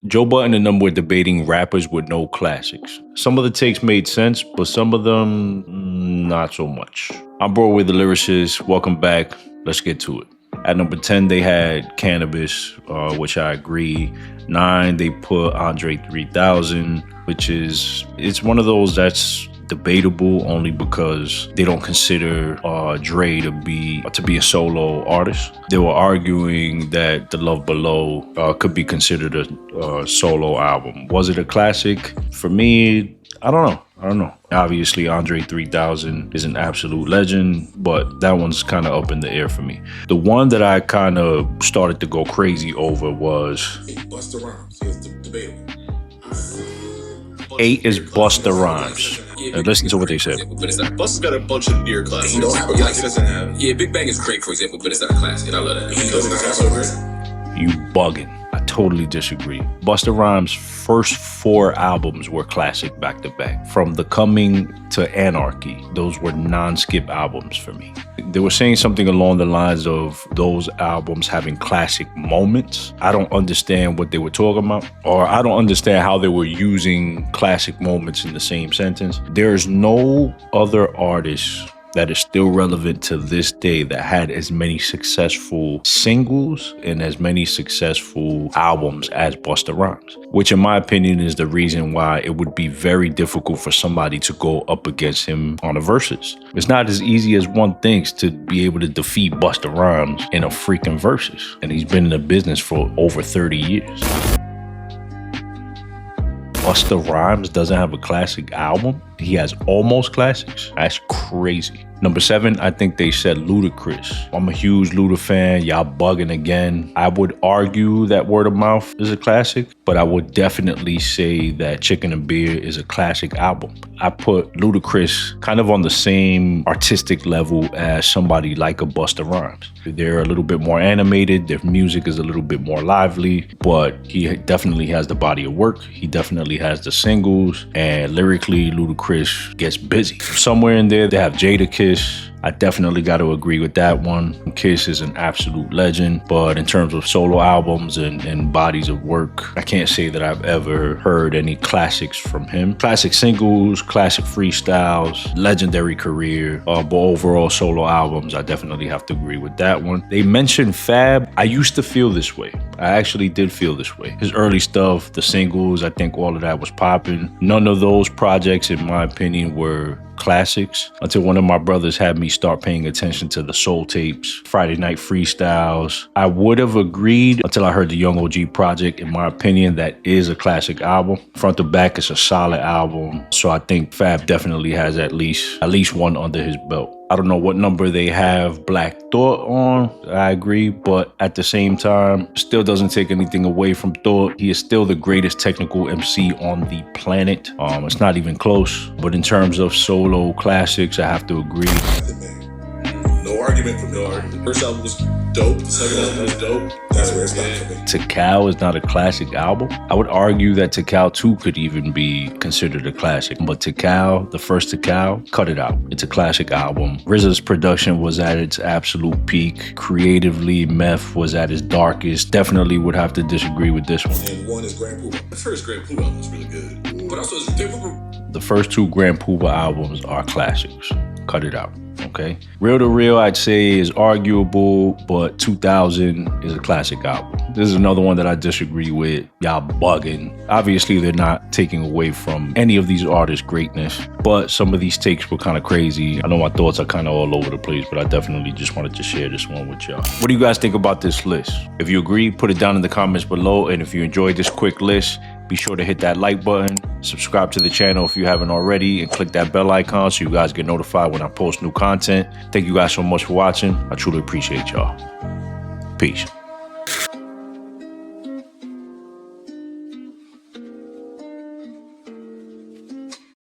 Joe Budden and them were debating rappers with no classics. Some of the takes made sense, but some of them, not so much. I'm Broadway the Lyricist. Welcome back. Let's get to it. At number 10, they had Cannabis, which I agree. 9, they put Andre 3000, it's one of those that's debatable only because they don't consider Dre to be a solo artist. They were arguing that The Love Below could be considered a solo album. Was it a classic? For me, I don't know. Obviously, Andre 3000 is an absolute legend, but that one's kind of up in the air for me. The one that I kind of started to go crazy over was Busta Rhymes. It's debatable. 8 is Busta Rhymes. Listen to what they said. But it's not. Busta's got a bunch of near classics. He don't have a classic. Yeah, Big Bang is great, for example, but it's not a classic, and I love that. He doesn't have You bugging. I totally disagree. Busta Rhymes' first 4 albums were classic back to back. From The Coming to Anarchy, those were non-skip albums for me. They were saying something along the lines of those albums having classic moments. I don't understand what they were talking about, or I don't understand how they were using classic moments in the same sentence. There's no other artist that is still relevant to this day that had as many successful singles and as many successful albums as Busta Rhymes, which in my opinion is the reason why it would be very difficult for somebody to go up against him on a versus. It's not as easy as one thinks to be able to defeat Busta Rhymes in a freaking versus, and he's been in the business for over 30 years. Busta Rhymes doesn't have a classic album. He has almost classics. That's crazy. Number 7, I think they said Ludicrous. I'm a huge Luda fan. Y'all bugging again. I would argue that Word of Mouth is a classic, but I would definitely say that Chicken and Beer is a classic album. I put Ludicrous kind of on the same artistic level as somebody like a Busta Rhymes. They're a little bit more animated. Their music is a little bit more lively, but he definitely has the body of work. He definitely has the singles, and lyrically, Ludacris gets busy. Somewhere in there, they have Jadakiss. I definitely got to agree with that one. Kiss is an absolute legend, but in terms of solo albums and bodies of work, I can't say that I've ever heard any classics from him. Classic singles, classic freestyles, legendary career, but overall solo albums, I definitely have to agree with that one. They mentioned Fab. I used to feel this way. I actually did feel this way. His early stuff, the singles, I think all of that was popping. None of those projects, in my opinion, were classics until one of my brothers had me start paying attention to the Soul Tapes, Friday Night Freestyles. I would have agreed until I heard the Young OG project. In my opinion, that is a classic album. Front to back, it's a solid album. So I think Fab definitely has at least one under his belt. I don't know what number they have Black Thought on. I agree, but at the same time, still doesn't take anything away from Thought. He is still the greatest technical MC on the planet. It's not even close. But in terms of solo classics, I have to agree. No argument from no argument. First album was dope. The second album was dope. That's where it's not for me. Tikal is not a classic album. I would argue that Tikal 2 could even be considered a classic. But Tikal, the first Tikal, cut it out. It's a classic album. RZA's production was at its absolute peak. Creatively, Meth was at its darkest. Definitely would have to disagree with this one. And one is Grand Poobah. The first Grand Poobah album was really good. But also, the first 2 Grand Poobah albums are classics. Cut it out. Okay. Real to Real, I'd say is arguable, but 2000 is a classic album. This is another one that I disagree with. Y'all bugging. Obviously, they're not taking away from any of these artists' greatness, but some of these takes were kind of crazy. I know my thoughts are kind of all over the place, but I definitely just wanted to share this one with y'all. What do you guys think about this list? If you agree, put it down in the comments below. And if you enjoyed this quick list, be sure to hit that like button, subscribe to the channel if you haven't already, and click that bell icon so you guys get notified when I post new content. Thank you guys so much for watching. I truly appreciate y'all. Peace.